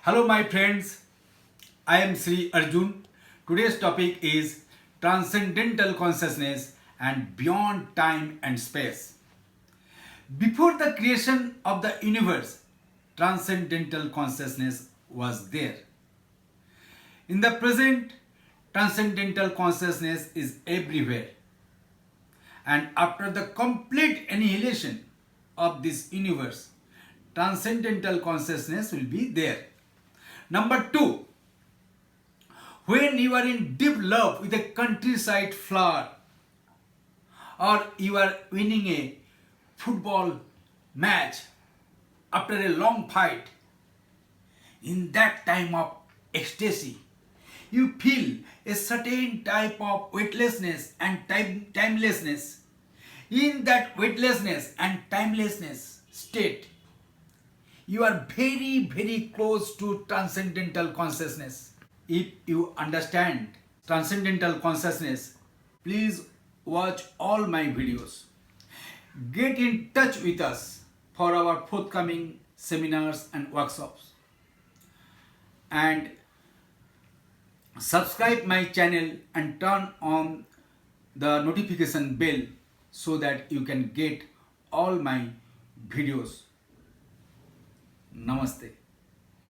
Hello my friends, I am Sri Arjun. Today's topic is Transcendental Consciousness and Beyond Time and Space. Before the creation of the universe, Transcendental Consciousness was there. In the present, Transcendental Consciousness is everywhere. And after the complete annihilation of this universe, Transcendental Consciousness will be there. Number 2, when you are in deep love with a countryside flower, or you are winning a football match after a long fight, in that time of ecstasy, you feel a certain type of weightlessness and timelessness. In that weightlessness and timelessness state, you are very, very close to transcendental consciousness. If you understand transcendental consciousness, please watch all my videos. Get in touch with us for our forthcoming seminars and workshops. And subscribe my channel and turn on the notification bell so that you can get all my videos. Namaste.